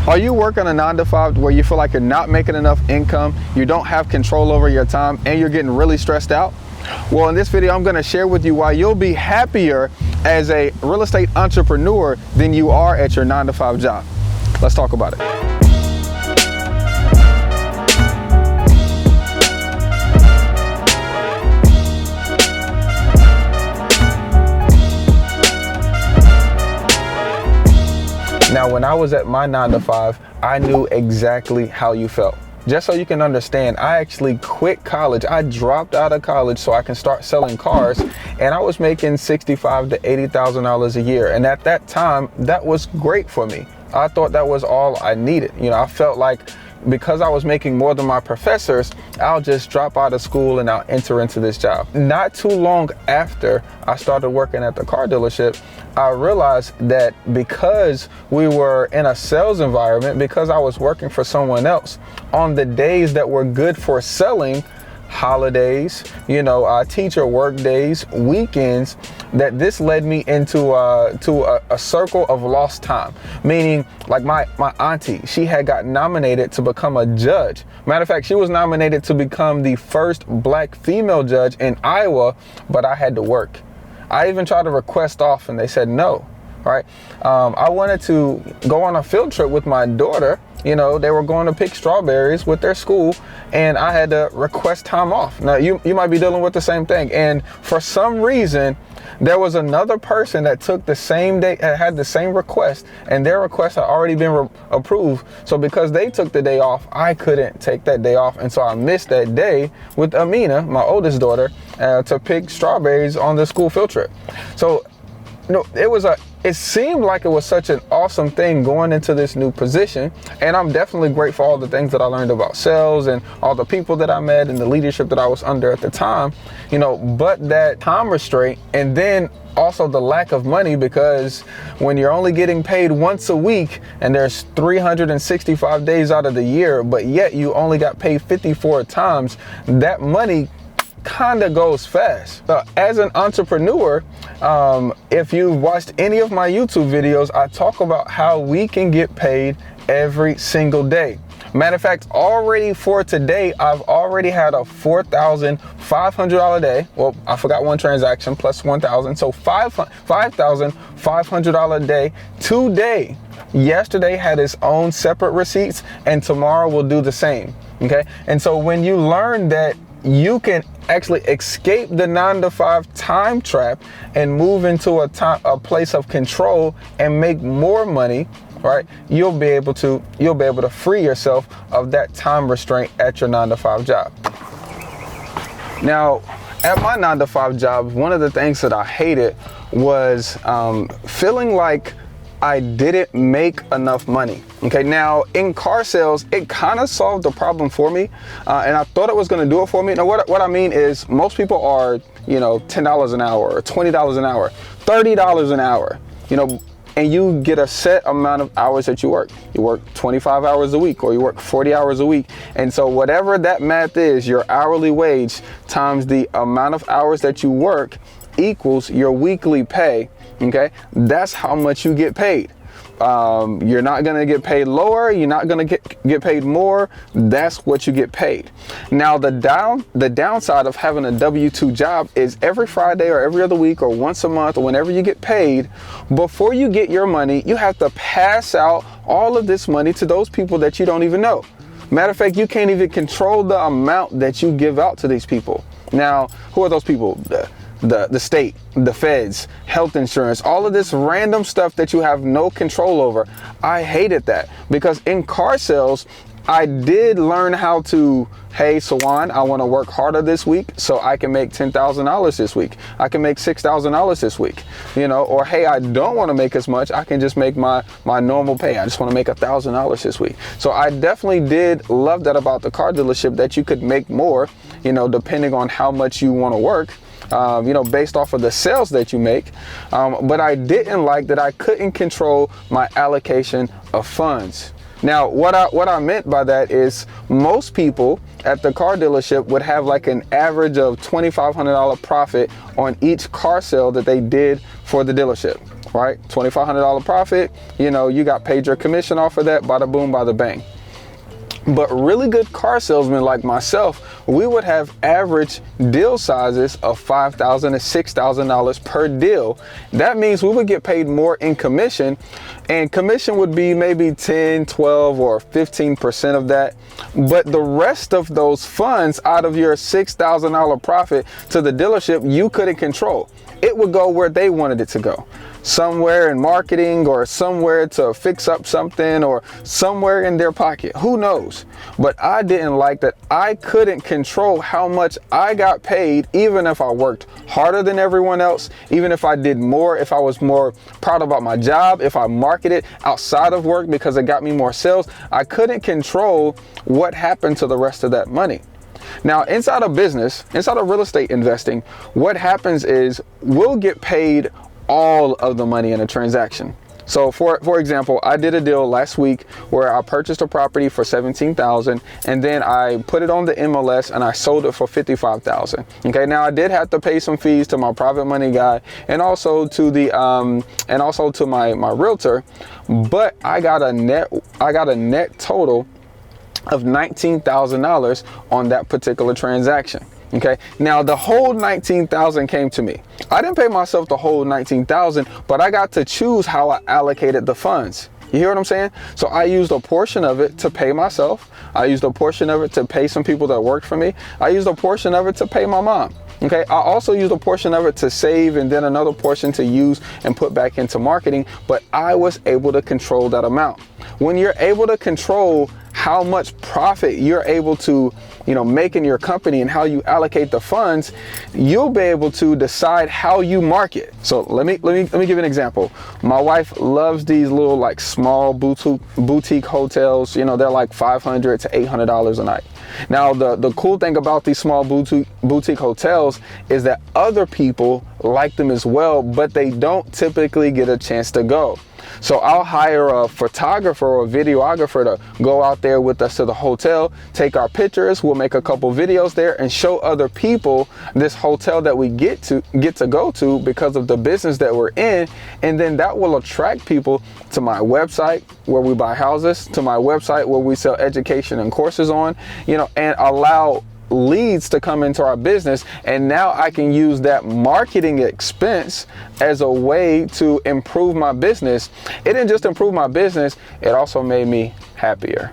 Are you working a 9 to 5 where you feel like you're not making enough income, you don't have control over your time, and you're getting really stressed out? Well, in this video, I'm going to share with you why you'll be happier as a real estate entrepreneur than you are at your 9 to 5 job. Let's talk about it. Now, when I was at my 9 to 5, I knew exactly how you felt. Just so you can understand, I actually quit college. I dropped out of college so I can start selling cars, and I was making $65,000 to $80,000 a year. And at that time, that was great for me. I thought that was all I needed. You know, I felt like because I was making more than my professors, I'll just drop out of school and I'll enter into this job. Not too long after I started working at the car dealership, I realized that because we were in a sales environment, because I was working for someone else, on the days that were good for selling, holidays, teacher work days, weekends, that this led me into a circle of lost time. Meaning, like my auntie, she had got nominated to become a judge. Matter of fact, she was nominated to become the first black female judge in Iowa, but I had to work. I even tried to request off and they said no. Right? I wanted to go on a field trip with my daughter. They were going to pick strawberries with their school, and I had to request time off. Now, you might be dealing with the same thing. And for some reason, there was another person that took the same day, had the same request, and their request had already been approved. So because they took the day off, I couldn't take that day off. And so I missed that day with Amina, my oldest daughter, to pick strawberries on the school field trip. So it seemed like it was such an awesome thing going into this new position. And I'm definitely grateful for all the things that I learned about sales and all the people that I met and the leadership that I was under at the time, but that time restraint, and then also the lack of money, because when you're only getting paid once a week and there's 365 days out of the year, but yet you only got paid 54 times, that money kind of goes fast. As an entrepreneur, if you've watched any of my YouTube videos, I talk about how we can get paid every single day. Matter of fact, already for today, I've already had a $4,500 day. Well, I forgot one transaction plus 1,000, so $5,500 day today. Yesterday had its own separate receipts, and tomorrow will do the same. Okay, and so when you learn that you can actually escape the 9 to 5 time trap and move into a place of control and make more money, right? You'll be able to free yourself of that time restraint at your 9 to 5 job. Now, at my 9 to 5 job, one of the things that I hated was feeling like I didn't make enough money. Okay, now in car sales, it kind of solved the problem for me, and I thought it was going to do it for me. Now, what I mean is, most people are, $10 an hour, or $20 an hour, $30 an hour, and you get a set amount of hours that you work. You work 25 hours a week, or you work 40 hours a week, and so whatever that math is, your hourly wage times the amount of hours that you work equals your weekly pay. Okay, that's how much you get paid. You're not gonna get paid lower, you're not gonna get paid more. That's what you get paid. Now, the downside of having a W-2 job is every Friday or every other week or once a month or whenever you get paid, before you get your money, you have to pass out all of this money to those people that you don't even know. Matter of fact, you can't even control the amount that you give out to these people. Now, who are those people? The state, the feds, health insurance, all of this random stuff that you have no control over. I hated that, because in car sales, I did learn how to, hey, Sawan, I want to work harder this week so I can make $10,000 this week. I can make $6,000 this week, or hey, I don't want to make as much. I can just make my normal pay. I just want to make $1,000 this week. So I definitely did love that about the car dealership, that you could make more, depending on how much you want to work. Based off of the sales that you make. But I didn't like that I couldn't control my allocation of funds. Now, what I meant by that is, most people at the car dealership would have like an average of $2,500 profit on each car sale that they did for the dealership. right? $2,500 profit, you know, you got paid your commission off of that, bada boom, bada bang. But really good car salesmen like myself, we would have average deal sizes of $5,000 to $6,000 per deal. That means we would get paid more in commission, and commission would be maybe 10, 12, or 15% of that. But the rest of those funds out of your $6,000 profit to the dealership, you couldn't control. It would go where they wanted it to go. Somewhere in marketing, or somewhere to fix up something, or somewhere in their pocket. Who knows? But I didn't like that I couldn't control how much I got paid, even if I worked harder than everyone else, even if I did more, if I was more proud about my job, if I marketed outside of work because it got me more sales. I couldn't control what happened to the rest of that money. Now, inside of business, inside of real estate investing, what happens is we'll get paid all of the money in a transaction. So for example, I did a deal last week where I purchased a property for $17,000, and then I put it on the MLS and I sold it for $55,000. Okay, now I did have to pay some fees to my private money guy, and also to the my realtor, but I got a net total of $19,000 on that particular transaction. Okay, now the whole $19,000 came to me. I didn't pay myself the whole $19,000, but I got to choose how I allocated the funds. You hear what I'm saying? So I used a portion of it to pay myself. I used a portion of it to pay some people that worked for me. I used a portion of it to pay my mom. Okay, I also used a portion of it to save, and then another portion to use and put back into marketing, but I was able to control that amount. When you're able to control how much profit you're able to, you know, make in your company and how you allocate the funds, you'll be able to decide how you market. So let me give you an example. My wife loves these little like small boutique hotels. You know, they're like $500 to $800 a night. Now, the cool thing about these small boutique hotels is that other people like them as well, but they don't typically get a chance to go. So I'll hire a photographer or a videographer to go out there with us to the hotel, take our pictures, we'll make a couple videos there and show other people this hotel that we get to go to because of the business that we're in. And then that will attract people to my website where we buy houses, to my website where we sell education and courses on, you know, and allow leads to come into our business. And now I can use that marketing expense as a way to improve my business. It didn't just improve my business, it also made me happier.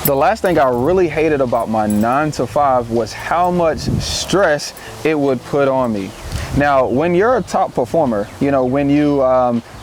The last thing I really hated about my 9-to-5 was how much stress it would put on me. Now, when you're a top performer, you know, when you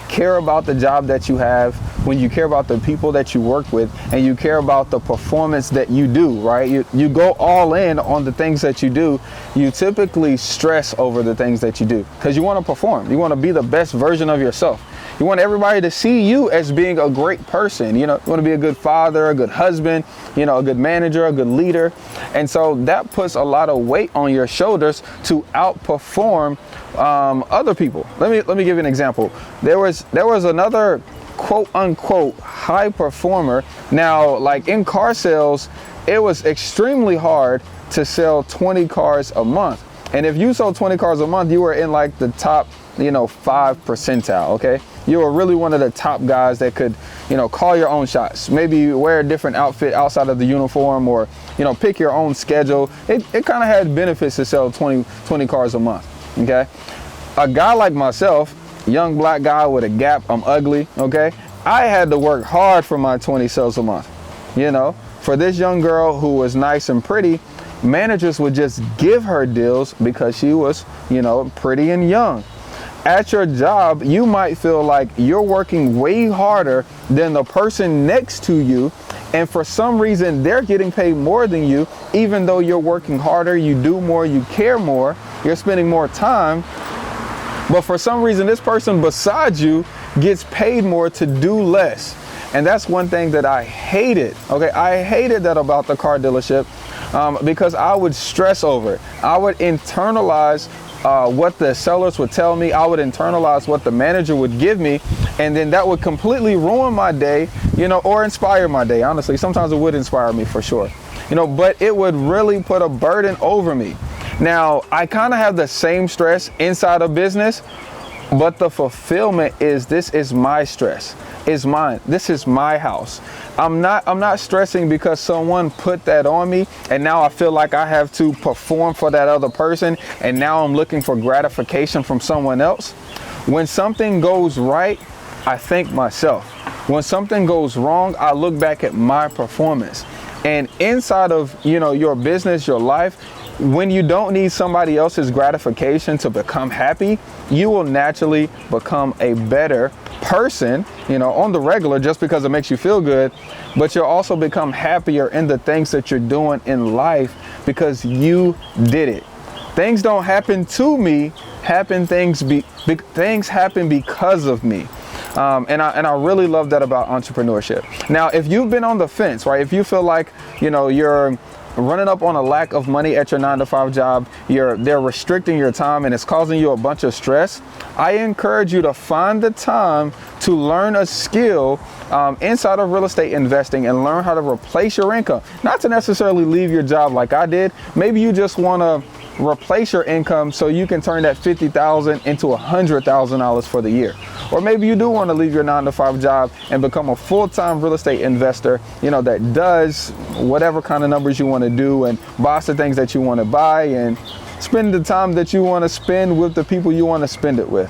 care about the job that you have, when you care about the people that you work with, and you care about the performance that you do, right? You go all in on the things that you do. You typically stress over the things that you do because you want to perform. You want to be the best version of yourself. You want everybody to see you as being a great person. You know, you want to be a good father, a good husband, you know, a good manager, a good leader. And so that puts a lot of weight on your shoulders to outperform other people. Let me give you an example. There was another quote unquote high performer. Now, like in car sales, it was extremely hard to sell 20 cars a month. And if you sold 20 cars a month, you were in like the top, you know, 5 percentile, okay? You were really one of the top guys that could, you know, call your own shots. Maybe wear a different outfit outside of the uniform, or, you know, pick your own schedule. It kind of had benefits to sell 20 cars a month, okay? A guy like myself, young black guy with a gap, I'm ugly, okay? I had to work hard for my 20 sales a month, you know? For this young girl who was nice and pretty, managers would just give her deals because she was, you know, pretty and young. At your job, you might feel like you're working way harder than the person next to you, and for some reason they're getting paid more than you, even though you're working harder, you do more, you care more, you're spending more time. But for some reason, this person beside you gets paid more to do less. And that's one thing that I hated. Okay, I hated that about the car dealership because I would stress over it. I would internalize what the sellers would tell me. I would internalize what the manager would give me, and then that would completely ruin my day, you know, or inspire my day. Honestly, sometimes it would inspire me for sure, you know, but it would really put a burden over me. Now, I kind of have the same stress inside of business, But the fulfillment is, this is my stress, is mine. This is my house. I'm not stressing because someone put that on me and now I feel like I have to perform for that other person and now I'm looking for gratification from someone else. When something goes right, I thank myself. When something goes wrong, I look back at my performance. And inside of, your business, your life, when you don't need somebody else's gratification to become happy, you will naturally become a better person, on the regular, just because it makes you feel good, but you'll also become happier in the things that you're doing in life because you did it. Things don't happen to me, things happen because of me. And I really love that about entrepreneurship. Now, if you've been on the fence, right? If you feel like, you're running up on a lack of money at your 9-to-5 job, they're restricting your time and it's causing you a bunch of stress, I encourage you to find the time to learn a skill inside of real estate investing and learn how to replace your income. Not to necessarily leave your job like I did. Maybe you just want to replace your income so you can turn that $50,000 into $100,000 for the year. Or maybe you do want to leave your 9-to-5 job and become a full-time real estate investor, that does whatever kind of numbers you want to do and buys the things that you want to buy and spend the time that you want to spend with the people you want to spend it with.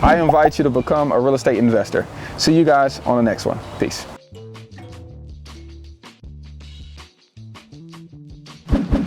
I invite you to become a real estate investor. See you guys on the next one. Peace.